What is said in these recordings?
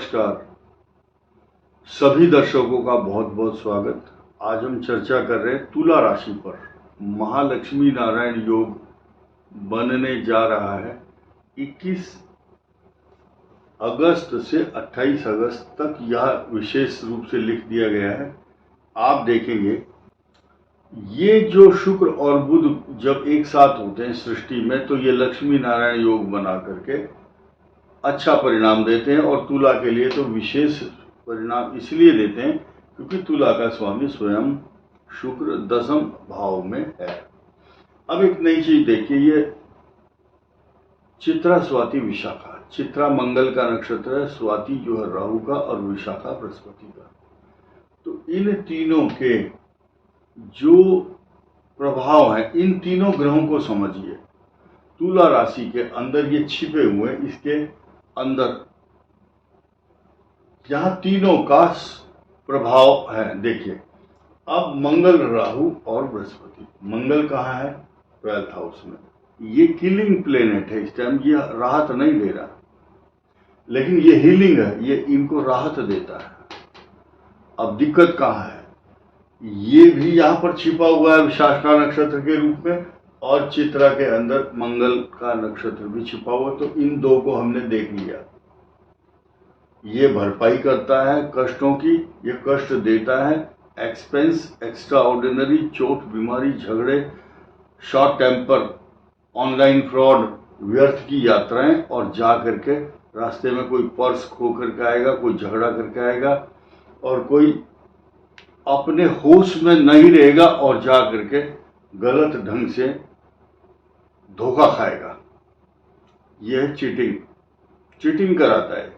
नमस्कार। सभी दर्शकों का बहुत बहुत स्वागत। आज हम चर्चा कर रहे हैं तुला राशि पर। महालक्ष्मी नारायण योग बनने जा रहा है 21 अगस्त से 28 अगस्त तक। यह विशेष रूप से लिख दिया गया है। आप देखेंगे ये जो शुक्र और बुध जब एक साथ होते हैं सृष्टि में, तो ये लक्ष्मी नारायण योग बना करके अच्छा परिणाम देते हैं। और तुला के लिए तो विशेष परिणाम इसलिए देते हैं क्योंकि तुला का स्वामी स्वयं शुक्र 10वें भाव में है। अब एक नई चीज देखिए, ये चित्रा स्वाति विशाखा। चित्रा मंगल का नक्षत्र है, स्वाति जो है राहु का, और विशाखा बृहस्पति का। तो इन तीनों के जो प्रभाव हैं, इन तीनों ग्रहों को समझिए। तुला राशि के अंदर ये छिपे हुए हैं, इसके अंदर यहां तीनों का प्रभाव है। देखिए, अब मंगल, राहु और बृहस्पति। मंगल कहाँ है? 12th हाउस में। ये किलिंग प्लेनेट है इस टाइम। ये राहत नहीं दे रहा, लेकिन ये हीलिंग है, ये इनको राहत देता है। अब दिक्कत कहाँ है? ये भी यहां पर छिपा हुआ है विशाखा नक्षत्र के रूप में, और चित्रा के अंदर मंगल का नक्षत्र भी छिपा हुआ। तो इन दो को हमने देख लिया। ये भरपाई करता है कष्टों की, ये कष्ट देता है। एक्सपेंस, एक्स्ट्रा ऑर्डिनरी, चोट, बीमारी, झगड़े, शॉर्ट टेम्पर, ऑनलाइन फ्रॉड, व्यर्थ की यात्राएं, और जा करके रास्ते में कोई पर्स खो करके आएगा, कोई झगड़ा करके आएगा, और कोई अपने होश में नहीं रहेगा और जा करके गलत ढंग से धोखा खाएगा। यह है चीटिंग। चीटिंग कराता है।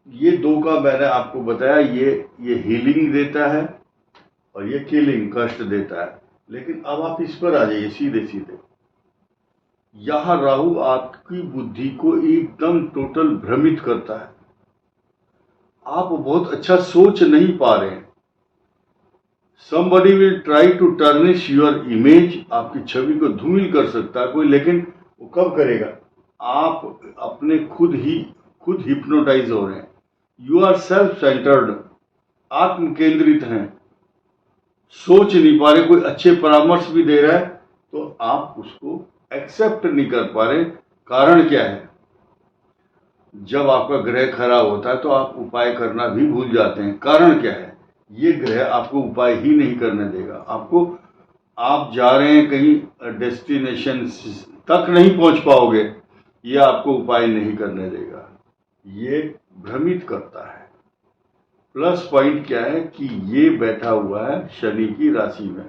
ये दो का मैंने आपको बताया। ये हीलिंग देता है और ये किलिंग, कष्ट देता है। लेकिन अब आप इस पर आ जाइए सीधे सीधे। यहां राहु आपकी बुद्धि को एकदम टोटल भ्रमित करता है। आप बहुत अच्छा सोच नहीं पा रहे हैं। Somebody will try to tarnish your image। आपकी छवि को धूमिल कर सकता है कोई, लेकिन वो कब करेगा? आप अपने खुद हिप्नोटाइज हो रहे हैं। यू आर सेल्फ सेंटर्ड, आत्म केंद्रित हैं, सोच नहीं पा रहे। कोई अच्छे परामर्श भी दे रहा है तो आप उसको एक्सेप्ट नहीं कर पा रहे। कारण क्या है? जब आपका ग्रह खराब होता है तो आप उपाय करना भी भूल जाते हैं। कारण क्या है? ये ग्रह आपको उपाय ही नहीं करने देगा। आप जा रहे हैं कहीं, डेस्टिनेशन तक नहीं पहुंच पाओगे, ये आपको उपाय नहीं करने देगा। ये भ्रमित करता है। प्लस पॉइंट क्या है कि ये बैठा हुआ है शनि की राशि में,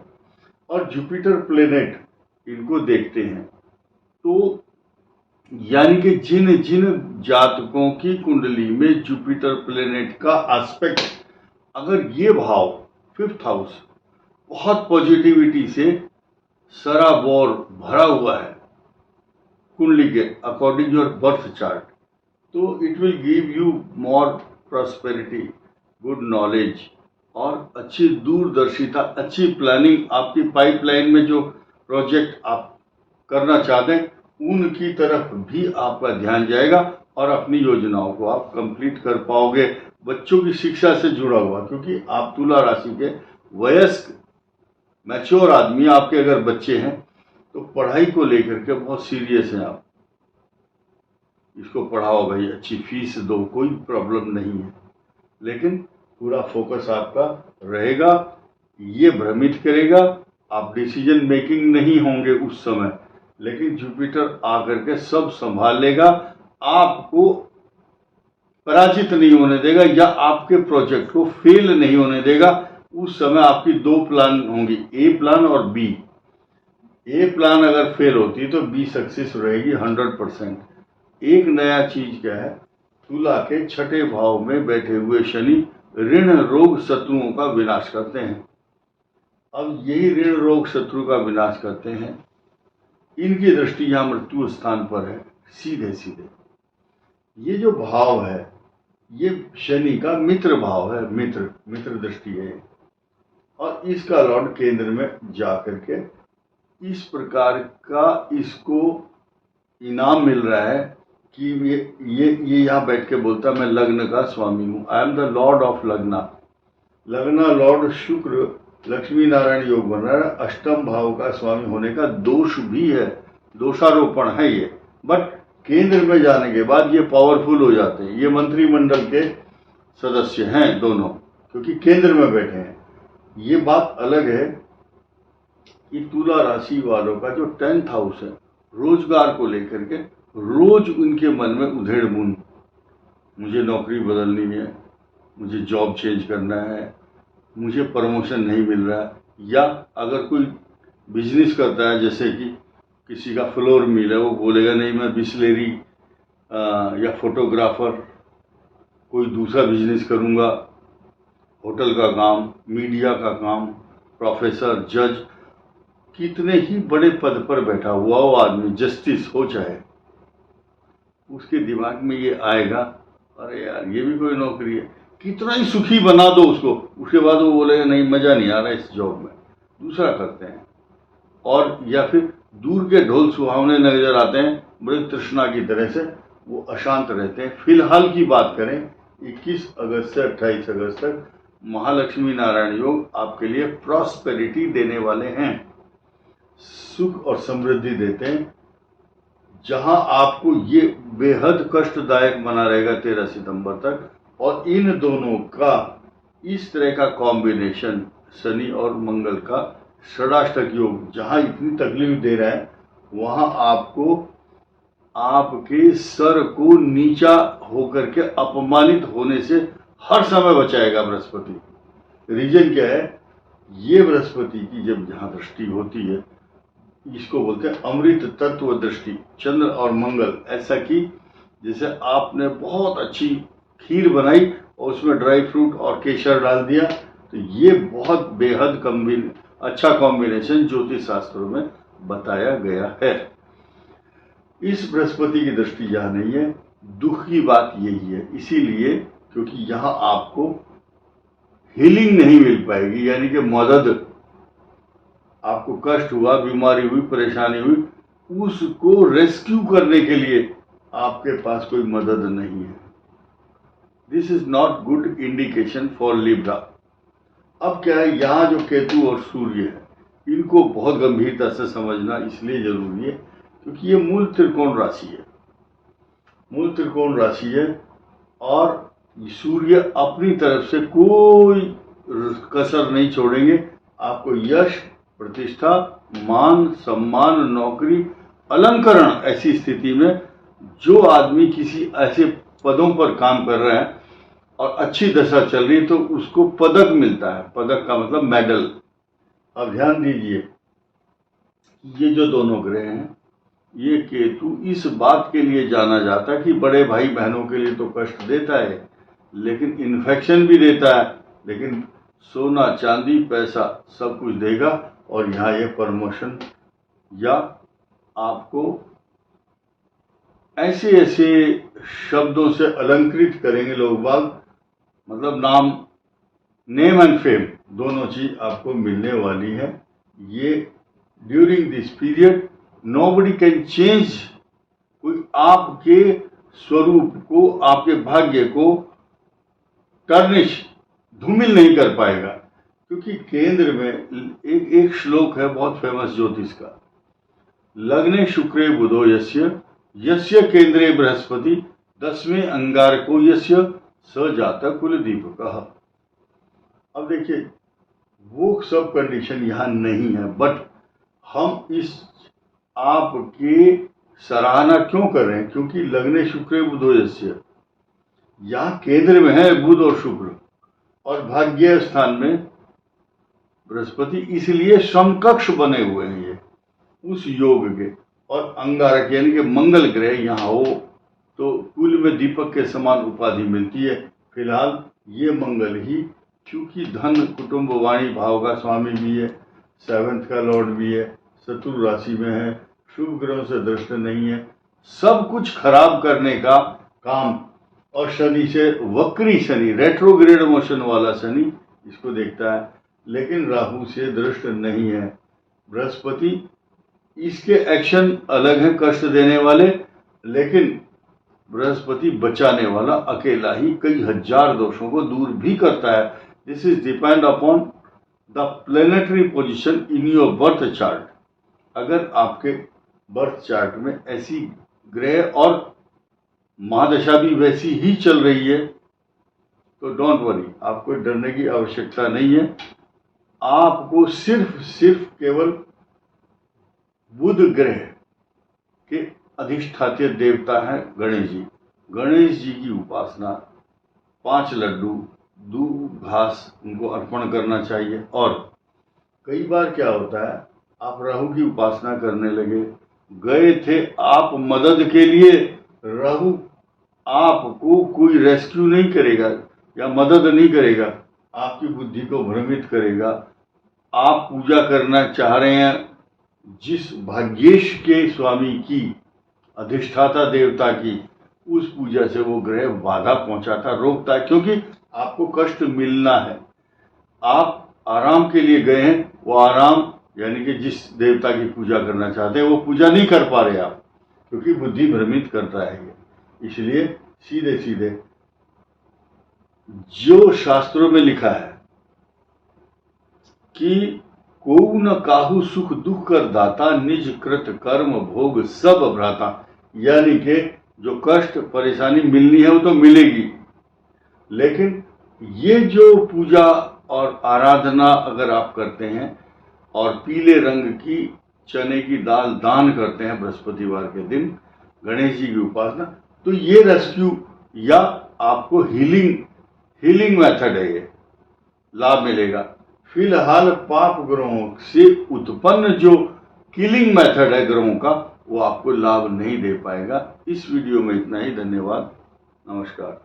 और जुपिटर प्लेनेट इनको देखते हैं। तो यानी कि जिन जिन जातकों की कुंडली में जुपिटर प्लेनेट का एस्पेक्ट, अगर ये भाव 5th हाउस बहुत पॉजिटिविटी से सराबोर भरा हुआ है कुंडली के अकॉर्डिंग योर बर्थ चार्ट, तो it will give you more prosperity, good knowledge, और अच्छी दूरदर्शिता, अच्छी प्लानिंग। आपकी पाइपलाइन में जो प्रोजेक्ट आप करना चाहते हैं उनकी तरफ भी आपका ध्यान जाएगा, और अपनी योजनाओं को आप कंप्लीट कर पाओगे। बच्चों की शिक्षा से जुड़ा हुआ, क्योंकि आप तुला राशि के वयस्क मैच्योर आदमी, आपके अगर बच्चे हैं तो पढ़ाई को लेकर के बहुत सीरियस हैं आप। इसको पढ़ाओ भाई, अच्छी फीस दो, कोई प्रॉब्लम नहीं है, लेकिन पूरा फोकस आपका रहेगा। ये भ्रमित करेगा, आप डिसीजन मेकिंग नहीं होंगे उस समय, लेकिन जुपिटर आकर के सब संभाल लेगा। आपको पराजित नहीं होने देगा, या आपके प्रोजेक्ट को फेल नहीं होने देगा। उस समय आपकी दो प्लान होंगी, ए प्लान और बी। ए प्लान अगर फेल होती तो बी सक्सेस रहेगी 100%। एक नया चीज क्या है? तुला के 6ठे भाव में बैठे हुए शनि ऋण रोग शत्रुओं का विनाश करते हैं। अब यही ऋण रोग शत्रु का विनाश करते हैं, इनकी दृष्टि यहां मृत्यु स्थान पर है। सीधे सीधे ये जो भाव है ये शनि का मित्र भाव है, मित्र दृष्टि है, और इसका लॉर्ड केंद्र में जाकर के इस प्रकार का इसको इनाम मिल रहा है कि ये यहाँ बैठ के बोलता मैं लग्न का स्वामी हूँ, I am the Lord of लग्ना। लग्ना लॉर्ड शुक्र लक्ष्मी नारायण योग बन रहा है, अष्टम भाव का स्वामी होने का दोष भी है, दोषारोपण है ये। बट केंद्र में जाने के बाद ये पावरफुल हो जाते हैं, ये मंत्रिमंडल के सदस्य हैं दोनों, क्योंकि केंद्र में बैठे हैं। ये बात अलग है कि तुला राशि वालों का जो 10th हाउस है, रोजगार को लेकर के रोज उनके मन में उधेड़-बुन, मुझे नौकरी बदलनी है, मुझे जॉब चेंज करना है, मुझे प्रमोशन नहीं मिल रहा है। या अगर कोई बिजनेस करता है, जैसे कि किसी का फ्लोर मिल है, वो बोलेगा नहीं मैं बिस्लेरी या फोटोग्राफर कोई दूसरा बिजनेस करूँगा, होटल का काम, मीडिया का काम, प्रोफेसर, जज, कितने ही बड़े पद पर बैठा हुआ वो आदमी, जस्टिस हो चाहे, उसके दिमाग में ये आएगा अरे यार ये भी कोई नौकरी है, कितना ही सुखी बना दो उसको, उसके बाद वो बोलेगा नहीं मज़ा नहीं आ रहा इस जॉब में, दूसरा करते हैं। और या फिर दूर के ढोल सुहावने नजर आते हैं, बड़े तृष्णा की तरह से वो अशांत रहते हैं। फिलहाल की बात करें 21 अगस्त से 28 अगस्त तक महालक्ष्मी नारायण योग आपके लिए प्रॉस्पेरिटी देने वाले हैं, सुख और समृद्धि देते हैं। जहां आपको ये बेहद कष्टदायक बना रहेगा 13 सितंबर तक, और इन दोनों का इस तरह का कॉम्बिनेशन शनि और मंगल का षडाष्टक योग जहां इतनी तकलीफ दे रहा है, वहां आपको आपके सर को नीचा होकर के अपमानित होने से हर समय बचाएगा बृहस्पति। रीजन क्या है, ये बृहस्पति की जब जहां दृष्टि होती है, इसको बोलते हैं अमृत तत्व दृष्टि, चंद्र और मंगल, ऐसा कि जैसे आपने बहुत अच्छी खीर बनाई और उसमें ड्राई फ्रूट और केसर डाल दिया, तो ये बहुत बेहद अच्छा कॉम्बिनेशन ज्योतिष शास्त्रों में बताया गया है। इस बृहस्पति की दृष्टि जहाँ नहीं है, दुख की बात यही है, इसीलिए क्योंकि यहाँ आपको हीलिंग नहीं मिल पाएगी, यानी कि मदद, आपको कष्ट हुआ, बीमारी हुई, परेशानी हुई, उसको रेस्क्यू करने के लिए आपके पास कोई मदद नहीं है। This is not good indication for Libra. अब क्या है, यहाँ जो केतु और सूर्य है, इनको बहुत गंभीरता से समझना इसलिए जरूरी है क्योंकि ये मूल त्रिकोण राशि है, मूल त्रिकोण राशि है, और सूर्य अपनी तरफ से कोई कसर नहीं छोड़ेंगे। आपको यश, प्रतिष्ठा, मान, सम्मान, नौकरी, अलंकरण, ऐसी स्थिति में जो आदमी किसी ऐसे पदों पर काम कर रहे हैं और अच्छी दशा चल रही है, तो उसको पदक मिलता है। पदक का मतलब मेडल। अब ध्यान दीजिए, ये जो दोनों ग्रह हैं, ये केतु इस बात के लिए जाना जाता है कि बड़े भाई बहनों के लिए तो कष्ट देता है, लेकिन इन्फेक्शन भी देता है, लेकिन सोना, चांदी, पैसा सब कुछ देगा। और यहाँ ये प्रमोशन, या आपको ऐसे ऐसे शब्दों से अलंकृत करेंगे लोग बाग, मतलब नाम, नेम एंड फेम, दोनों चीज आपको मिलने वाली है। ये during this period nobody can change, कोई आपके स्वरूप को, आपके भाग्य को टर्निश, धूमिल नहीं कर पाएगा, क्योंकि केंद्र में एक श्लोक है बहुत फेमस ज्योतिष का, लग्ने शुक्रे बुधो यस्य यस्य केंद्रे बृहस्पति 10वें अंगारको यस्य स जाता कुल दीपकः। अब देखिए, वो सब कंडीशन यहाँ नहीं है, बट हम इस आपके सराहना क्यों कर रहे हैं, क्योंकि लग्ने शुक्रे बुधो यस्य, यहाँ केंद्र में है बुध और शुक्र, और भाग्य स्थान में बृहस्पति, इसलिए समकक्ष बने हुए हैं ये उस योग के। और अंगारक यानी कि मंगल ग्रह यहाँ हो तो कुल में दीपक के समान उपाधि मिलती है। फिलहाल ये मंगल ही, क्योंकि धन, कुटुंब, वाणी भाव का स्वामी भी है, 7th का लॉर्ड भी है, शत्रु राशि में है, शुभ ग्रहों से दृष्ट नहीं है, सब कुछ खराब करने का काम। और शनि से, वक्री शनि, रेट्रोग्रेड मोशन वाला शनि इसको देखता है, लेकिन राहु से दृष्ट नहीं है। बृहस्पति, इसके एक्शन अलग है, कष्ट देने वाले, लेकिन बृहस्पति बचाने वाला अकेला ही कई हजार दोषों को दूर भी करता है। This is depend upon the planetary position in your birth chart. अगर आपके बर्थ चार्ट में ऐसी ग्रह और महादशा भी वैसी ही चल रही है तो डोंट वरी, आपको डरने की आवश्यकता नहीं है। आपको सिर्फ केवल बुध ग्रह के अधिष्ठात्य देवता है गणेश जी। गणेश जी की उपासना 5 लड्डू दूध घास उनको अर्पण करना चाहिए। और कई बार क्या होता है, आप राहु की उपासना करने लगे, गए थे आप मदद के लिए, राहु आपको कोई रेस्क्यू नहीं करेगा या मदद नहीं करेगा, आपकी बुद्धि को भ्रमित करेगा। आप पूजा करना चाह रहे हैं जिस भाग्येश के स्वामी की, अधिष्ठाता देवता की, उस पूजा से वो ग्रह बाधा पहुंचाता, रोकता है, क्योंकि आपको कष्ट मिलना है। आप आराम के लिए गए हैं, वो आराम यानी कि जिस देवता की पूजा करना चाहते हैं वो पूजा नहीं कर पा रहे आप, क्योंकि बुद्धि भ्रमित करता है ये। इसलिए सीधे सीधे जो शास्त्रों में लिखा है कि को न काहू सुख दुख कर दाता, निज कृत कर्म भोग सब भ्राता, यानी कि जो कष्ट परेशानी मिलनी है वो तो मिलेगी, लेकिन ये जो पूजा और आराधना अगर आप करते हैं और पीले रंग की चने की दाल दान करते हैं बृहस्पतिवार के दिन, गणेश जी की उपासना, तो ये रेस्क्यू या आपको हीलिंग मेथड है, ये लाभ मिलेगा। फिलहाल पाप ग्रहों से उत्पन्न जो किलिंग मेथड है ग्रहों का, वो आपको लाभ नहीं दे पाएगा। इस वीडियो में इतना ही। धन्यवाद, नमस्कार।